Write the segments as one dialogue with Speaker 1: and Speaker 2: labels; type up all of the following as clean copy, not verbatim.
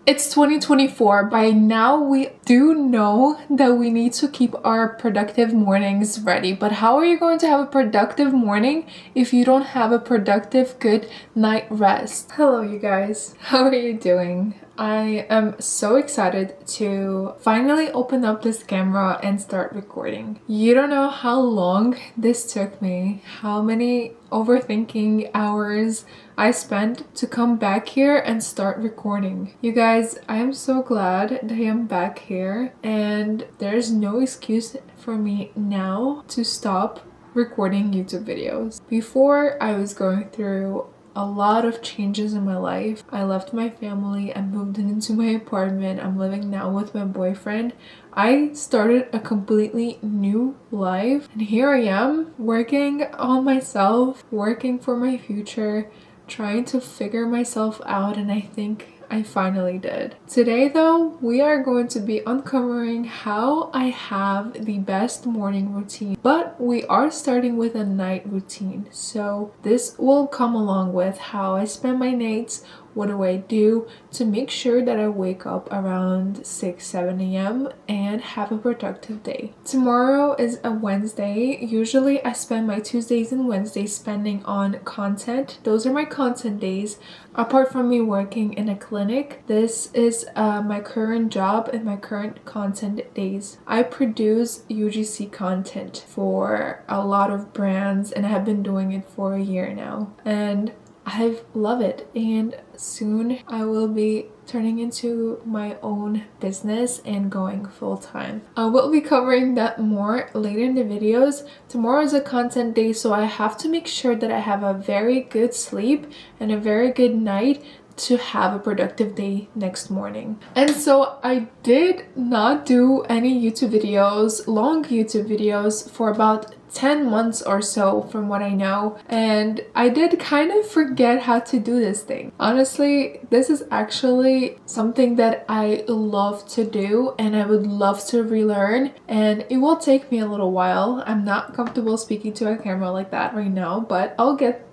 Speaker 1: It's 2024. By now, we do know that we need to keep our productive mornings ready. But how are you going to have a productive morning if you don't have a productive, good night rest? Hello, you guys. How are you doing? I am so excited to finally open up this camera and start recording. You don't know how long this took me, how many overthinking hours I spent to come back here and start recording. You guys, I am so glad that I am back here, and there's no excuse for me now to stop recording YouTube videos. Before, I was going through a lot of changes in my life. I left my family and moved into my apartment. I'm living now with my boyfriend. I started a completely new life, and here I am working on myself, working for my future, trying to figure myself out, and I think I finally did. Today though, we are going to be uncovering how I have the best morning routine, but we are starting with a night routine. So this will come along with how I spend my nights, what do I do to make sure that I wake up around 6-7 a.m. and have a productive day. Tomorrow is a Wednesday. Usually I spend my Tuesdays and Wednesdays spending on content. Those are my content days. Apart from me working in a clinic, this is my current job and my current content days. I produce UGC content for a lot of brands, and I have been doing it for a year now. And I love it, and soon I will be turning into my own business and going full-time. I will be covering that more later in the videos. Tomorrow is a content day, so I have to make sure that I have a very good sleep and a very good night to have a productive day next morning. And so I did not do any YouTube videos, long YouTube videos, for about 10 months or so from what I know, and I did kind of forget how to do this thing. Honestly, this is actually something that I love to do and I would love to relearn, and it will take me a little while. I'm not comfortable speaking to a camera like that right now, but I'll get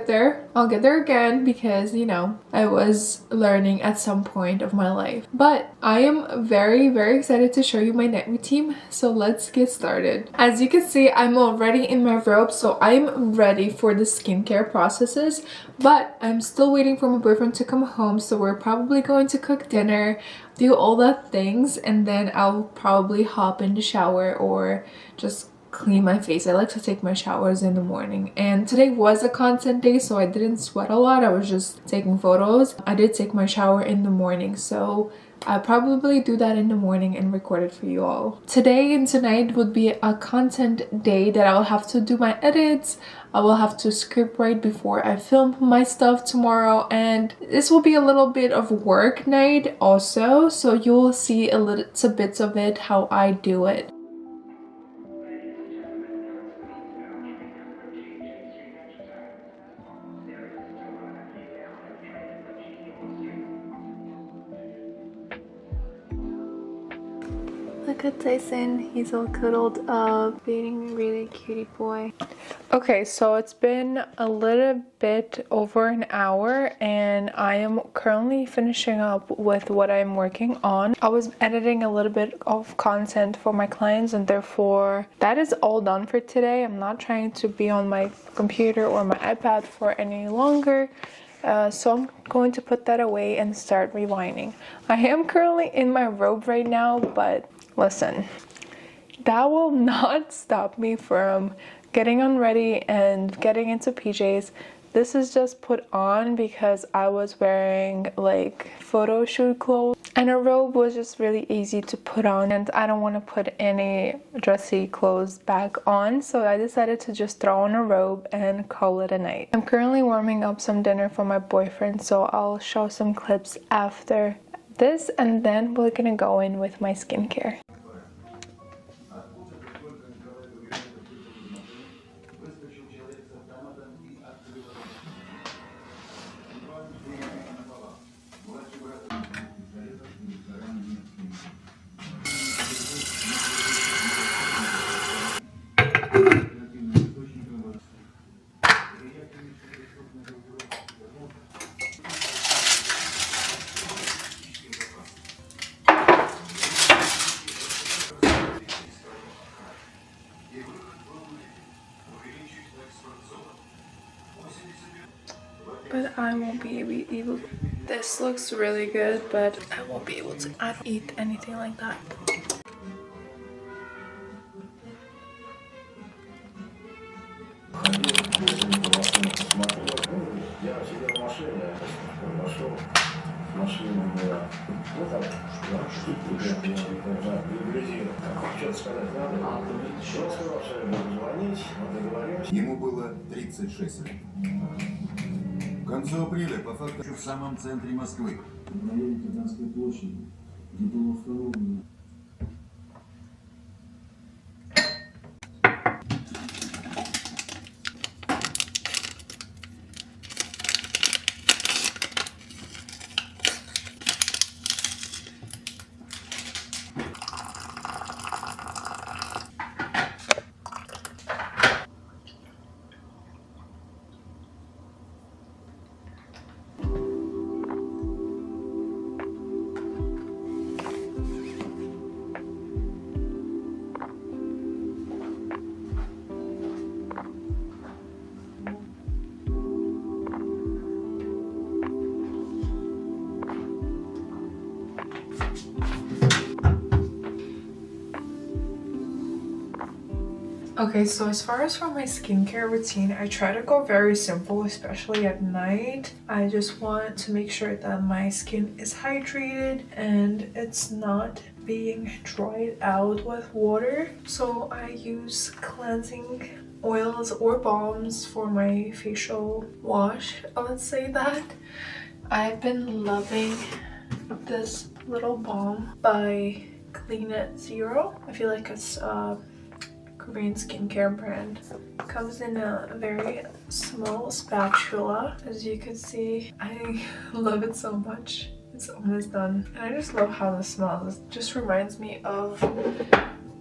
Speaker 1: there. I'll get there again, because you know, I was learning at some point of my life. But I am very, very excited to show you my night routine, so let's get started. As you can see, I'm already in my robe, so I'm ready for the skincare processes, but I'm still waiting for my boyfriend to come home, so we're probably going to cook dinner, do all the things, and then I'll probably hop in the shower or just clean my face. I like to take my showers in the morning, and today was a content day, so I didn't sweat a lot. I was just taking photos. I did take my shower in the morning, so I'll probably do that in the morning and record it for you all. Today and tonight would be a content day that I will have to do my edits. I will have to script write before I film my stuff tomorrow, and this will be a little bit of work night also, so you will see a little bits of it how I do it. Look at Tyson, he's all cuddled up, being a really cutie boy. Okay, so it's been a little bit over an hour and I am currently finishing up with what I'm working on. I was editing a little bit of content for my clients, and therefore that is all done for today. I'm not trying to be on my computer or my iPad for any longer. So I'm going to put that away and start rewinding. I am currently in my robe right now, but listen, that will not stop me from getting unready and getting into PJs. This is just put on because I was wearing like photo shoot clothes, and a robe was just really easy to put on, and I don't want to put any dressy clothes back on, so I decided to just throw on a robe and call it a night. I'm currently warming up some dinner for my boyfriend, so I'll show some clips after this, and then we're gonna go in with my skincare. I won't be able. This looks really good, but I won't be able to. I don't eat anything like that.
Speaker 2: Ему было 36 лет. К концу апреля, по факту, в самом центре Москвы. В районе Казанской площади, где было установлено.
Speaker 1: Okay, so as far as for my skincare routine, I try to go very simple, especially at night. I just want to make sure that my skin is hydrated and it's not being dried out with water. So I use cleansing oils or balms for my facial wash, let's say that. I've been loving this little balm by Clean It Zero. I feel like it's Korean skincare brand. It comes in a very small spatula. As you can see, I love it so much. It's almost done. And I just love how this smells. It just reminds me of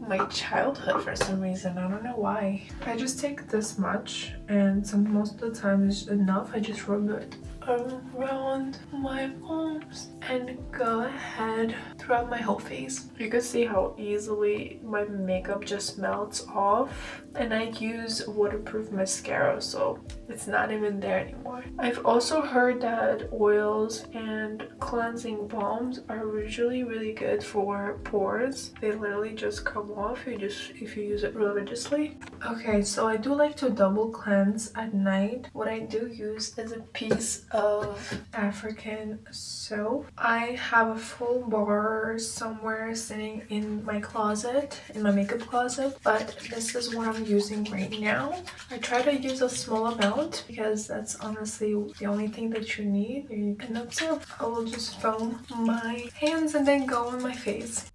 Speaker 1: my childhood for some reason. I don't know why. I just take this much and most of the time is enough. I just rub it around my palms and go ahead throughout my whole face. You can see how easily my makeup just melts off, and I use waterproof mascara, so it's not even there anymore. I've also heard that oils and cleansing balms are usually really good for pores. They literally just come off if you use it religiously. Okay, so I do like to double cleanse at night. What I do use is a piece of African soap. I have a full bar somewhere sitting in my closet, in my makeup closet, but this is what I'm using right now. I try to use a small amount because that's honestly the only thing that you need. And that's it. I will just foam my hands and then go on my face.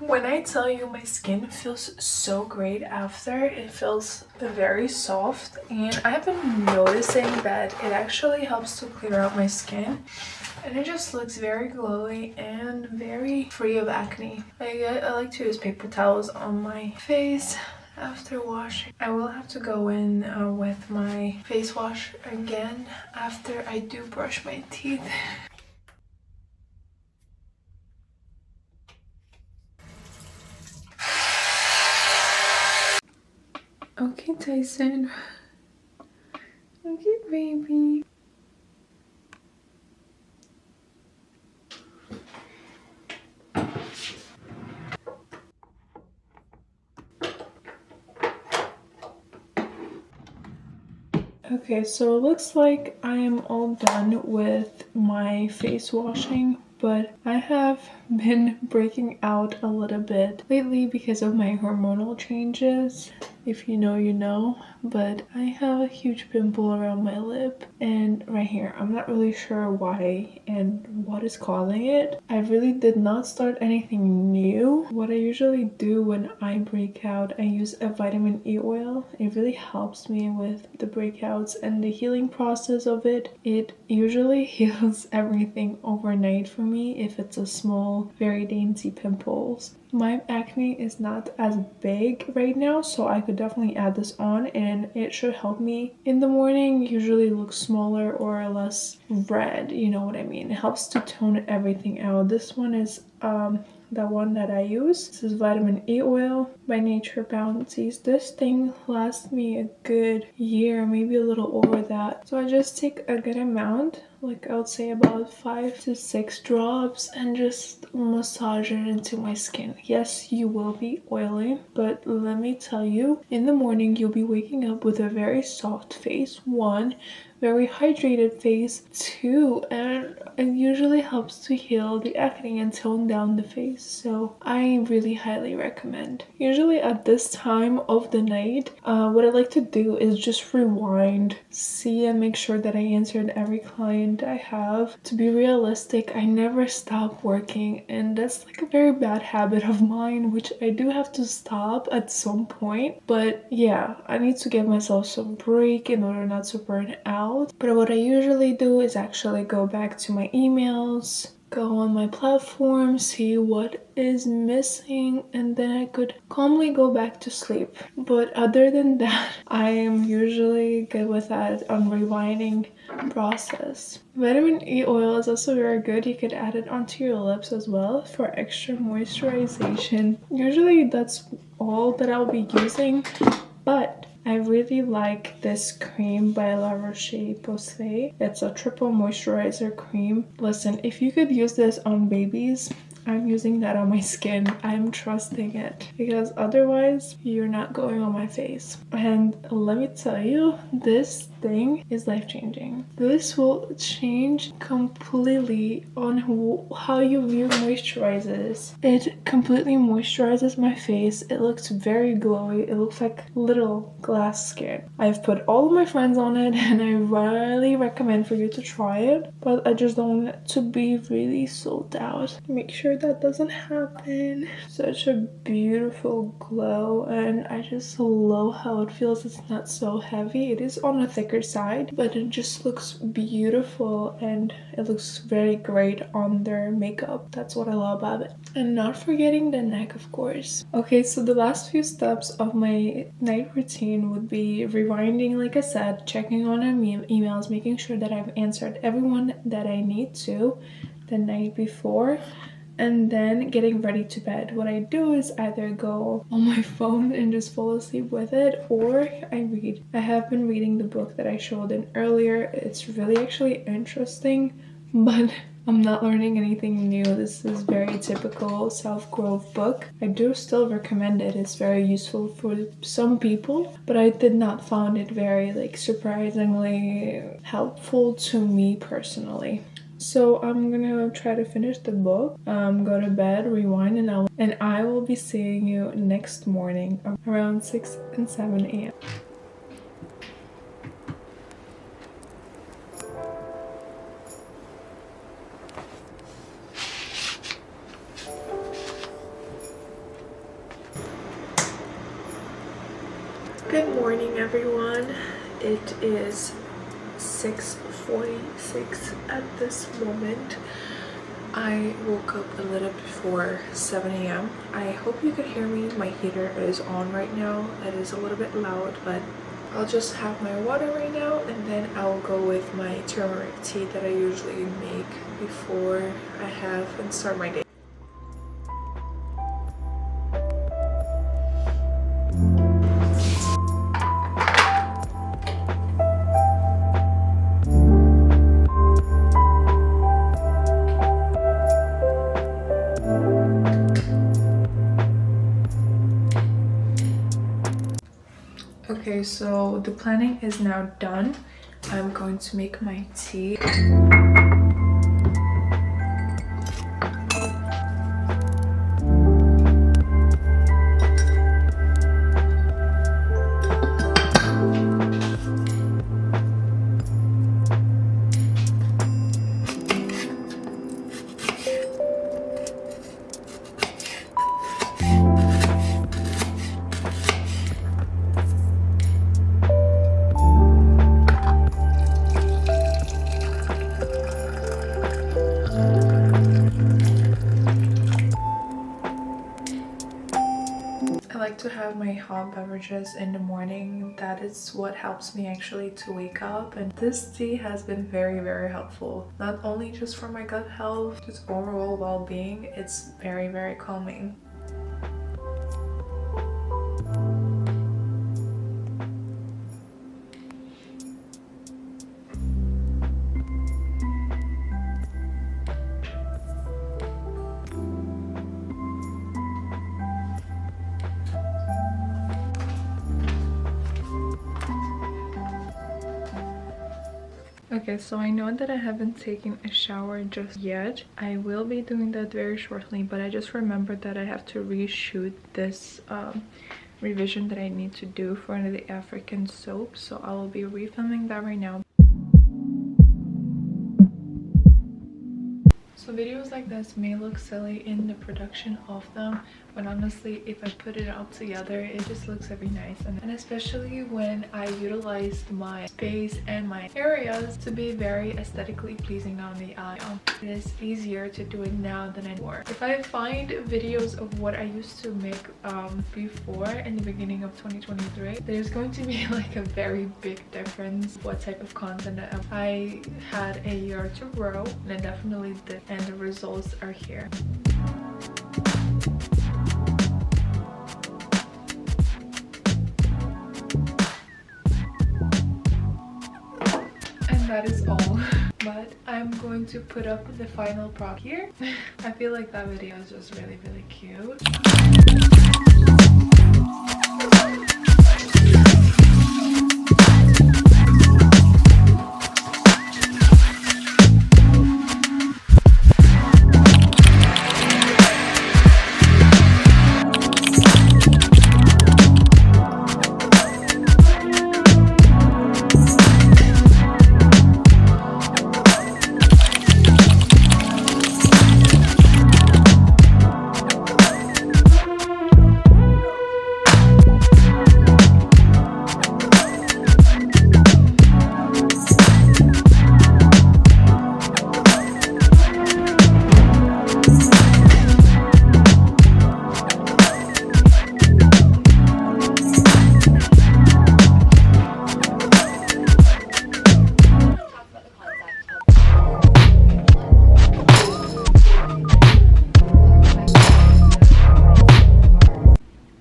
Speaker 1: When I tell you my skin feels so great after, it feels very soft, and I've been noticing that it actually helps to clear out my skin, and it just looks very glowy and very free of acne. I like to use paper towels on my face after washing. I will have to go in with my face wash again after I do brush my teeth. Okay, Tyson. Okay, baby. Okay, so it looks like I am all done with my face washing, but I have been breaking out a little bit lately because of my hormonal changes. If you know, you know, but I have a huge pimple around my lip and right here. I'm not really sure why and what is causing it. I really did not start anything new. What I usually do when I break out, I use a vitamin E oil. It really helps me with the breakouts and the healing process of it. It usually heals everything overnight for me if it's a small, very dainty pimples. My acne is not as big right now, so I could definitely add this on and it should help me. In the morning, usually looks smaller or less red, you know what I mean. It helps to tone everything out. This one is the one that I use. This is vitamin E oil by Nature Bounties. This thing lasts me a good year, maybe a little over that. So I just take a good amount, like I would say about 5 to 6 drops, and just massage it into my skin. Yes, you will be oily, but let me tell you, in the morning you'll be waking up with a very soft face, 1, very hydrated face, 2, and it usually helps to heal the acne and tone down the face. So I really highly recommend. Usually at this time of the night, what I like to do is just rewind, see and make sure that I answered every client I have. To be realistic, I never stop working, and that's like a very bad habit of mine, which I do have to stop at some point. But yeah, I need to give myself some break in order not to burn out. But what I usually do is actually go back to my emails, go on my platform, see what is missing, and then I could calmly go back to sleep. But other than that, I am usually good with that on rewinding process. Vitamin E oil is also very good. You could add it onto your lips as well for extra moisturization. Usually that's all that I'll be using, but I really like this cream by La Roche-Posay. It's a triple moisturizer cream. Listen, if you could use this on babies, I'm using that on my skin. I'm trusting it because otherwise you're not going on my face. And let me tell you, this thing is life-changing. This will change completely on how you view moisturizers. It completely moisturizes my face. It looks very glowy. It looks like little glass skin. I've put all of my friends on it and I really recommend for you to try it, but I just don't want it to be really sold out. Make sure that doesn't happen. Such a beautiful glow, and I just love how it feels. It's not so heavy. It is on a thicker side, but it just looks beautiful and it looks very great on their makeup. That's what I love about it. And not forgetting the neck, of course. Okay, so the last few steps of my night routine would be rewinding, like I said, checking on my emails, making sure that I've answered everyone that I need to the night before, and then getting ready to bed. What I do is either go on my phone and just fall asleep with it, or I read. I have been reading the book that I showed in earlier. It's really actually interesting, but I'm not learning anything new. This is very typical self-growth book. I do still recommend it. It's very useful for some people, but I did not find it very surprisingly helpful to me personally. So I'm gonna try to finish the book, go to bed, rewind, and I will be seeing you next morning around 6 and 7 a.m. Good morning, everyone. It is 6:46 at this moment. I woke up a little before 7 a.m. I hope you can hear me. My heater is on right now. It is a little bit loud, but I'll just have my water right now, and then I'll go with my turmeric tea that I usually make before I have and start my day. Okay, so the planning is now done. I'm going to make my tea. hot beverages in the morning. That is what helps me actually to wake up, and this tea has been very helpful, not only just for my gut health, just overall well-being. It's very calming. Okay, so I know that I haven't taken a shower just yet. I will be doing that very shortly, but I just remembered that I have to reshoot this revision that I need to do for the African soap, so I will be refilming that right now. So videos like this may look silly in the production of them, but honestly, if I put it all together, it just looks very nice. And especially when I utilized my space and my areas to be very aesthetically pleasing on the eye. It is easier to do it now than before. If I find videos of what I used to make before in the beginning of 2023, there's going to be like a very big difference what type of content I had a year to grow, and I definitely did, and the results are here. And that is all. But I'm going to put up the final product here. I feel like that video is just really cute.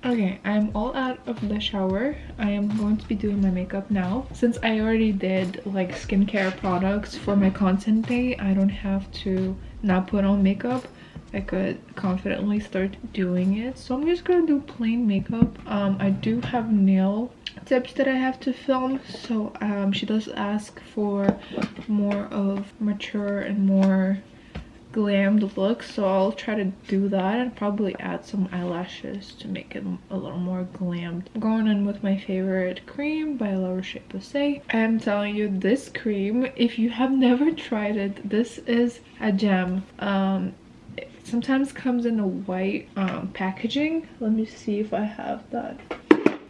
Speaker 1: Okay, I'm all out of the shower. I am going to be doing my makeup now. Since I already did like skincare products for my content day, I don't have to not put on makeup. I could confidently start doing it. So I'm just gonna do plain makeup. I do have nail tips that I have to film, so she does ask for more of mature and more glammed look, so I'll try to do that and probably add some eyelashes to make it a little more glammed. I'm going in with my favorite cream by La Roche-Posay. I am telling you, this cream, if you have never tried it, this is a gem. It sometimes comes in a white packaging. Let me see if I have that.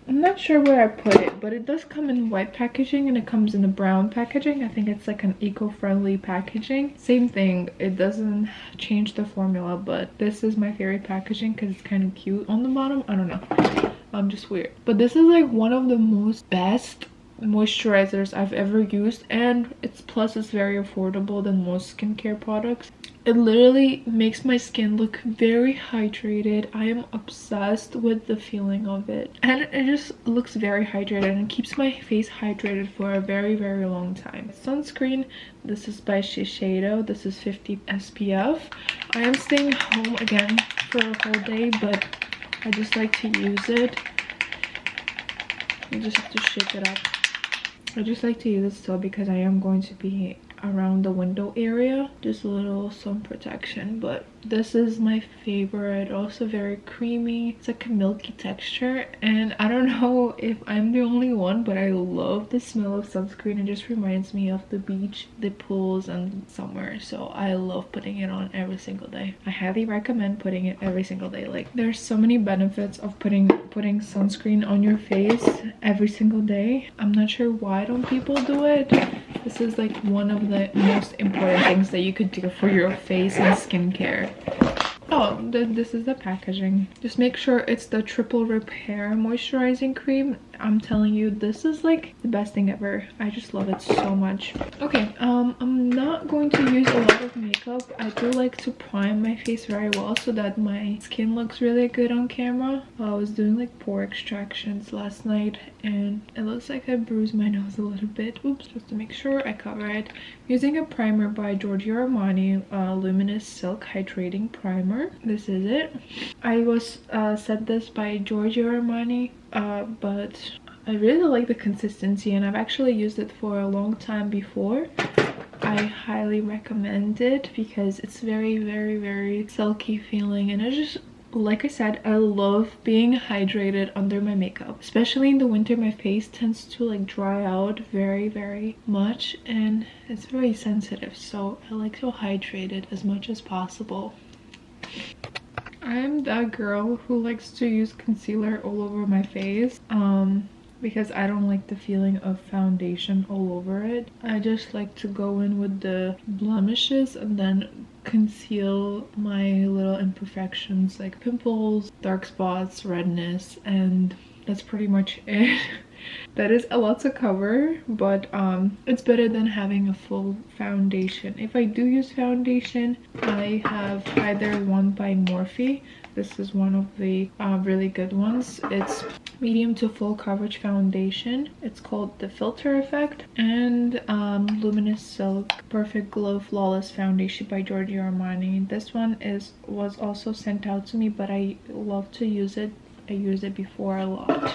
Speaker 1: I'm not sure where I put it, but it does come in white packaging and it comes in a brown packaging. I think it's like an eco-friendly packaging. Same thing, it doesn't change the formula, but this is my favorite packaging because it's kind of cute on the bottom. I don't know, I'm just weird. But this is like one of the most best moisturizers I've ever used, and it's very affordable than most skincare products. It literally makes my skin look very hydrated. I am obsessed with the feeling of it, and it just looks very hydrated and it keeps my face hydrated for a very long time. Sunscreen, this is by Shiseido. This is 50 SPF. I am staying home again for a whole day, but I just like to use it. You just have to shake it up. I just like to use it still because I am going to be around the window area, just a little sun protection. But this is my favorite, also very creamy. It's like a milky texture, and I don't know if I'm the only one, but I love the smell of sunscreen. It just reminds me of the beach, the pools, and summer, so I love putting it on every single day. I highly recommend putting it every single day. Like, there's so many benefits of putting sunscreen on your face every single day. I'm not sure why don't people do it. This is like one of the most important things that you could do for your face and skincare. Oh, this is the packaging. Just make sure it's the triple repair moisturizing cream. I'm telling you, this is like the best thing ever. I just love it so much. Okay, I'm not going to use a lot of makeup. I do like to prime my face very well so that my skin looks really good on camera. I was doing like pore extractions last night and it looks like I bruised my nose a little bit. Oops, just to make sure I cover it. Using a primer by Giorgio Armani, Luminous Silk Hydrating Primer. This is it. I was sent this by Giorgio Armani, but I really like the consistency and I've actually used it for a long time before. I highly recommend it because it's very, very, very silky feeling, and it just, like I said, I love being hydrated under my makeup. Especially in the winter, my face tends to like dry out very, very much and it's very sensitive, so I like to hydrate it as much as possible. I'm that girl who likes to use concealer all over my face because I don't like the feeling of foundation all over it. I just like to go in with the blemishes and then conceal my little imperfections like pimples, dark spots, redness, and that's pretty much it. That is a lot to cover, but it's better than having a full foundation. If I do use foundation, I have either one by Morphe. This is one of the really good ones. It's medium to full coverage foundation. It's called the Filter Effect, and Luminous Silk Perfect Glow Flawless Foundation by Giorgio Armani. This one was also sent out to me, but I love to use it. I use it before a lot.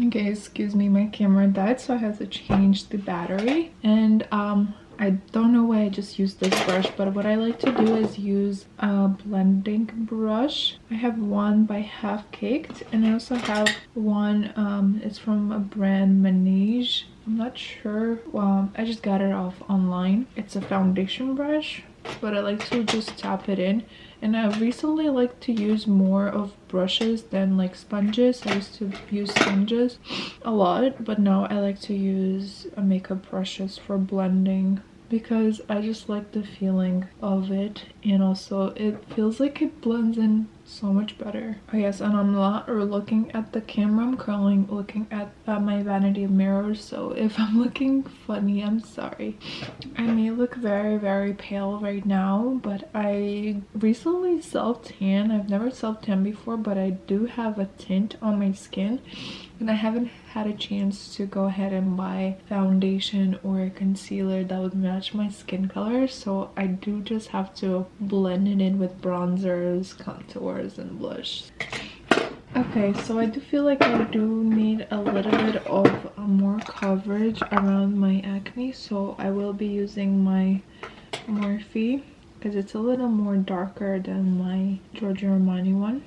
Speaker 1: Okay, excuse me, my camera died, so I had to change the battery. And I don't know why I just used this brush, but what I like to do is use a blending brush. I have one by Half Caked, and I also have one, it's from a brand Manage. I'm not sure, I just got it off online. It's a foundation brush, but I like to just tap it in. And I recently like to use more of brushes than like sponges. I used to use sponges a lot, but now I like to use makeup brushes for blending because I just like the feeling of it, and also it feels like it blends in so much better. Oh yes, and I'm not looking at the camera, I'm currently looking at my vanity mirror, so if I'm looking funny, I'm sorry. I may look very, very pale right now, but I recently self-tan. I've never self-tan before, but I do have a tint on my skin, and I haven't had a chance to go ahead and buy foundation or a concealer that would match my skin color, so I do just have to blend it in with bronzers, contours, and blush. Okay, so I do feel like I do need a little bit of more coverage around my acne, so I will be using my Morphe because it's a little more darker than my Giorgio Armani one.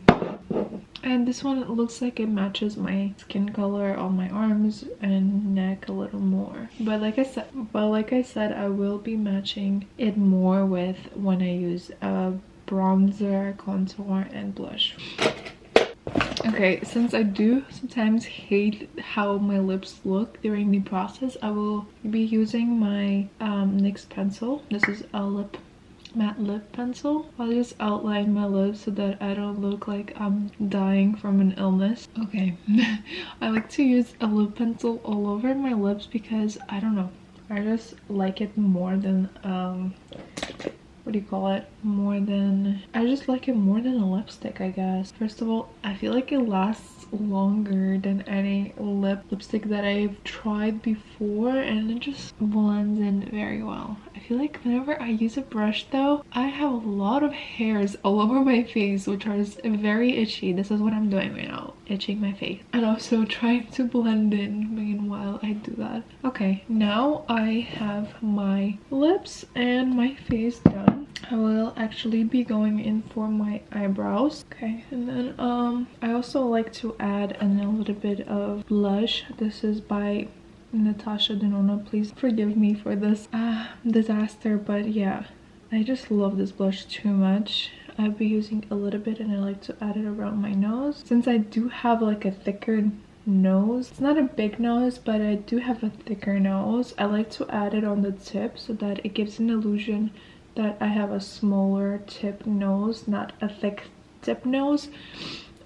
Speaker 1: And this one looks like it matches my skin color on my arms and neck a little more. But like I said, I will be matching it more with when I use a bronzer, contour, and blush. Okay, since I do sometimes hate how my lips look during the process, I will be using my NYX pencil. This is a matte lip pencil. I'll just outline my lips so that I don't look like I'm dying from an illness. Okay, I like to use a lip pencil all over my lips because I don't know, I just like it more than what do you call it? I just like it more than a lipstick, I guess. First of all, I feel like it lasts longer than any lipstick that I've tried before, and it just blends in very well. I feel like whenever I use a brush though, I have a lot of hairs all over my face, which are very itchy. This is what I'm doing right now, itching my face. And also trying to blend in meanwhile I do that. Okay, now I have my lips and my face done. I will actually be going in for my eyebrows. Okay, and then I also like to add a little bit of blush. This is by Natasha Denona. Please forgive me for this disaster, but yeah, I just love this blush too much. I'll be using a little bit, and I like to add it around my nose since I do have like a thicker nose. It's not a big nose, but I do have a thicker nose. I like to add it on the tip so that it gives an illusion that I have a smaller tip nose, not a thick tip nose.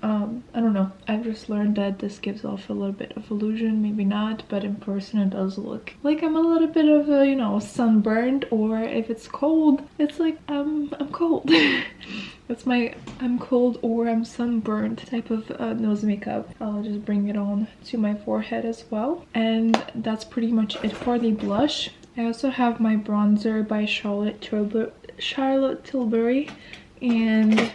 Speaker 1: I don't know, I've just learned that this gives off a little bit of illusion, maybe not, but in person it does look like I'm a little bit of a, you know, sunburned, or if it's cold, it's like I'm cold. That's my I'm cold or I'm sunburned type of nose makeup. I'll just bring it on to my forehead as well. And that's pretty much it for the blush. I also have my bronzer by Charlotte Tilbury, and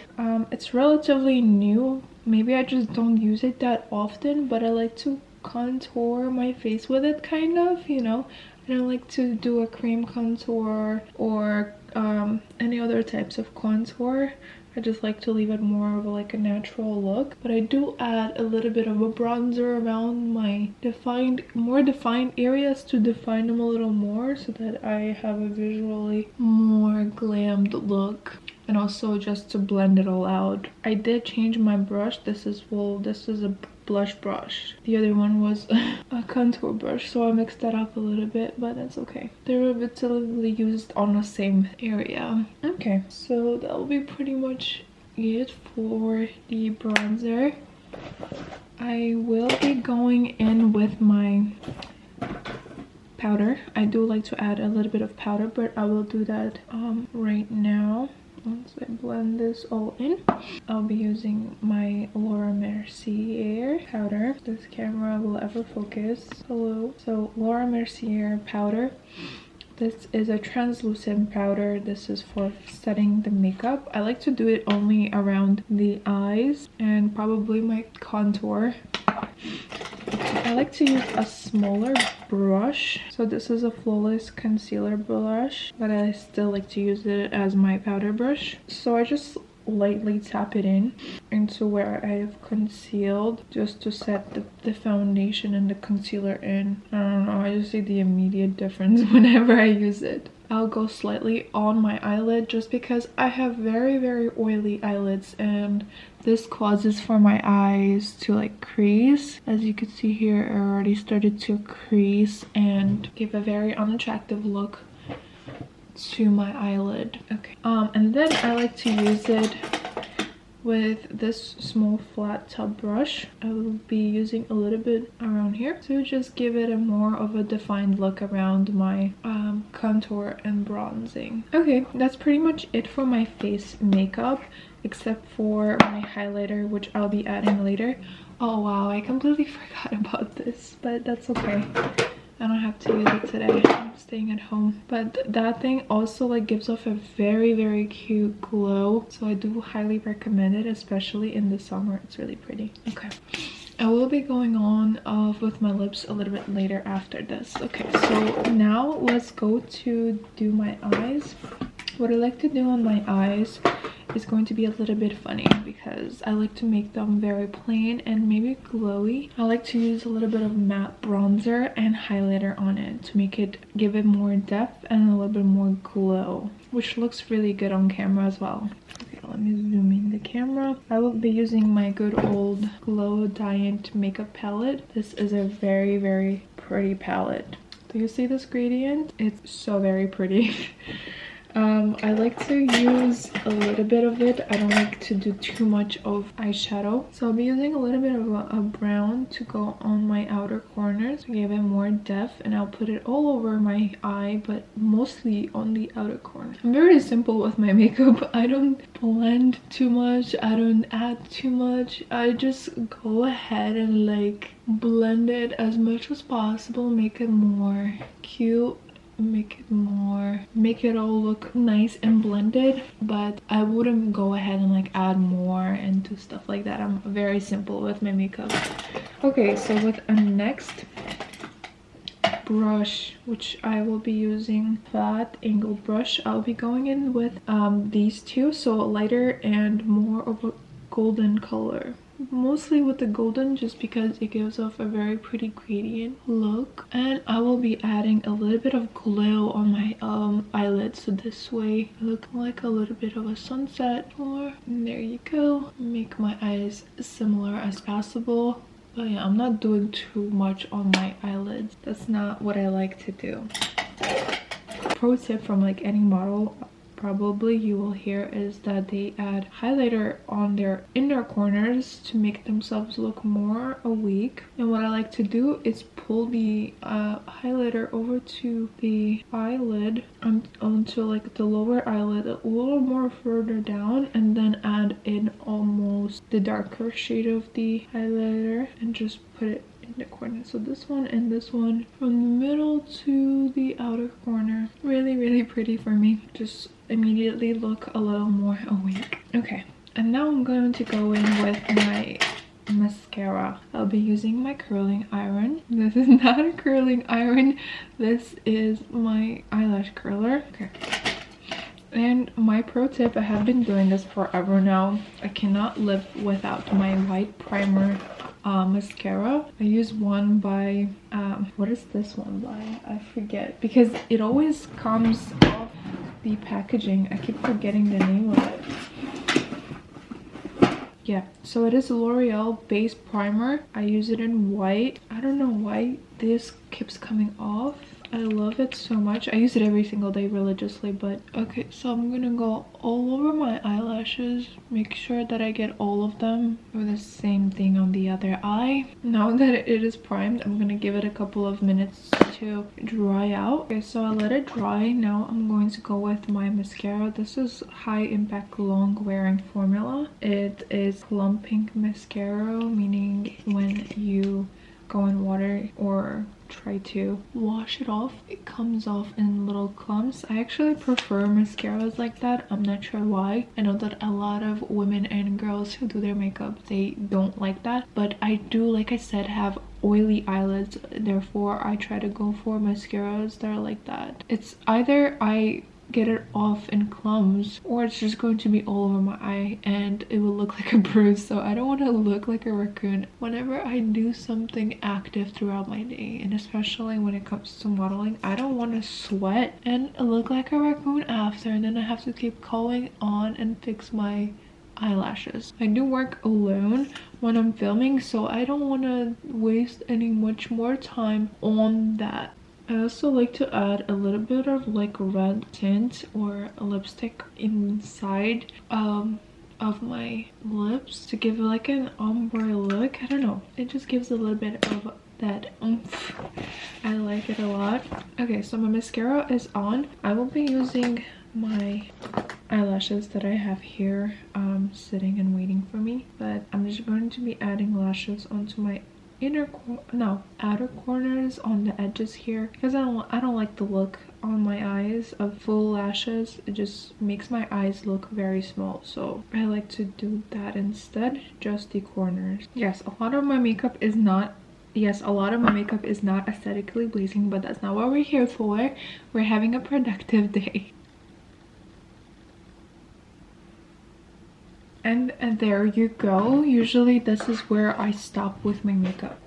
Speaker 1: it's relatively new. Maybe I just don't use it that often, but I like to contour my face with it, kind of, you know. I don't like to do a cream contour or any other types of contour. I just like to leave it more of like a natural look, but I do add a little bit of a bronzer around my more defined areas to define them a little more, so that I have a visually more glammed look, and also just to blend it all out. I did change my brush. This is a blush brush. The other one was a contour brush, so I mixed that up a little bit, but that's okay. They're relatively used on the same area. Okay, so that will be pretty much it for the bronzer. I will be going in with my powder. I do like to add a little bit of powder, but I will do that right now. Once I blend this all in, I'll be using my Laura Mercier powder. This camera will ever focus. Hello. So Laura Mercier powder. This is a translucent powder. This is for setting the makeup. I like to do it only around the eyes and probably my contour. I like to use a smaller brush. So this is a Flawless concealer brush, but I still like to use it as my powder brush. So I just lightly tap it in into where I have concealed, just to set the foundation and the concealer in. I don't know, I just see the immediate difference whenever I use it. I'll go slightly on my eyelid just because I have very, very oily eyelids, and this causes for my eyes to like crease. As you can see here, I already started to crease and give a very unattractive look to my eyelid. Okay, and then I like to use it with this small flat top brush. I will be using a little bit around here to just give it a more of a defined look around my contour and bronzing. Okay, that's pretty much it for my face makeup, except for my highlighter, which I'll be adding later. Oh wow, I completely forgot about this, but that's okay. I don't have to use it today. I'm staying at home. But that thing also like gives off a very, very cute glow. So I do highly recommend it, especially in the summer. It's really pretty. Okay. I will be going on with my lips a little bit later after this. Okay, so now let's go to do my eyes. What I like to do on my eyes is going to be a little bit funny because I like to make them very plain and maybe glowy. I like to use a little bit of matte bronzer and highlighter on it to make it give it more depth and a little bit more glow, which looks really good on camera as well. Okay, let me zoom in the camera. I will be using my good old Glow Diet makeup palette. This is a very, very pretty palette. Do you see this gradient? It's so very pretty. I like to use a little bit of it. I don't like to do too much of eyeshadow. So I'll be using a little bit of a brown to go on my outer corners to give it more depth, and I'll put it all over my eye, but mostly on the outer corner. I'm very simple with my makeup. I don't blend too much. I don't add too much. I just go ahead and like blend it as much as possible, make it more cute, make it all look nice and blended, but I wouldn't go ahead and like add more and do stuff like that. I'm very simple with my makeup. Okay, so with a next brush, which I will be using flat angle brush, I'll be going in with these two, so lighter and more of a golden color. Mostly with the golden, just because it gives off a very pretty gradient look, and I will be adding a little bit of glow on my eyelids, so this way I look like a little bit of a sunset. Or there you go, make my eyes similar as possible. But yeah, I'm not doing too much on my eyelids. That's not what I like to do. Pro tip from like any model, probably you will hear is that they add highlighter on their inner corners to make themselves look more awake. And what I like to do is pull the highlighter over to the eyelid onto like the lower eyelid a little more further down, and then add in almost the darker shade of the highlighter and just put it in the corner. So this one and this one from the middle to the outer corner. Really pretty for me. Just immediately look a little more awake. Okay, and now I'm going to go in with my mascara. I'll be using my curling iron. This is not a curling iron, this is my eyelash curler. Okay, and my pro tip, I have been doing this forever now, I cannot live without my white primer mascara. I use one by what is this one by? I forget, because it always comes off the packaging. I keep forgetting the name of it. Yeah, so it is L'Oreal base primer. I use it in white. I don't know why this keeps coming off. I love it so much. I use it every single day religiously, but okay, so I'm gonna go all over my eyelashes, make sure that I get all of them. Do the same thing on the other eye. Now that it is primed, I'm gonna give it a couple of minutes to dry out. Okay, so I let it dry. Now I'm going to go with my mascara. This is high impact long wearing formula. It is clumping mascara, meaning when you go in water or try to wash it off, it comes off in little clumps. I actually prefer mascaras like that. I'm not sure why. I know that a lot of women and girls who do their makeup, they don't like that, but I do, like I said, have oily eyelids, therefore I try to go for mascaras that are like that. It's either I get it off in clumps or it's just going to be all over my eye and it will look like a bruise. So I don't want to look like a raccoon whenever I do something active throughout my day, and especially when it comes to modeling. I don't want to sweat and look like a raccoon after, and then I have to keep going on and fix my eyelashes. I do work alone when I'm filming, so I don't want to waste any much more time on that. I also like to add a little bit of like red tint or a lipstick inside of my lips to give like an ombre look. I don't know, it just gives a little bit of that oomph. I like it a lot. Okay, so my mascara is on. I will be using my eyelashes that I have here sitting and waiting for me, but I'm just going to be adding lashes onto my outer corners on the edges here, because I don't like the look on my eyes of full lashes. It just makes my eyes look very small, so I like to do that instead, just the corners. Yes, a lot of my makeup is not aesthetically pleasing, but that's not what we're here for. We're having a productive day. And there you go. Usually this is where I stop with my makeup.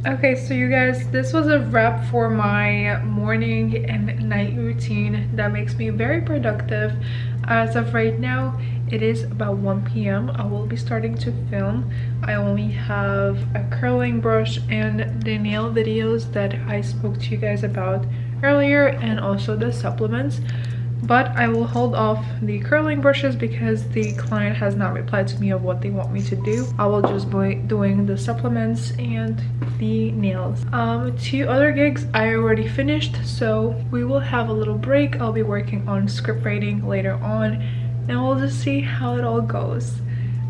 Speaker 1: Okay, so you guys, this was a wrap for my morning and night routine that makes me very productive. As of right now, it is about 1 p.m. I will be starting to film. I only have a curling brush and the nail videos that I spoke to you guys about earlier, and also the supplements. But I will hold off the curling brushes because the client has not replied to me of what they want me to do. I will just be doing the supplements and the nails. 2 other gigs I already finished, so we will have a little break. I'll be working on script writing later on, and we'll just see how it all goes.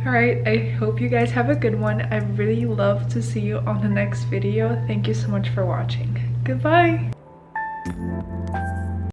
Speaker 1: Alright, I hope you guys have a good one. I really love to see you on the next video. Thank you so much for watching. Goodbye!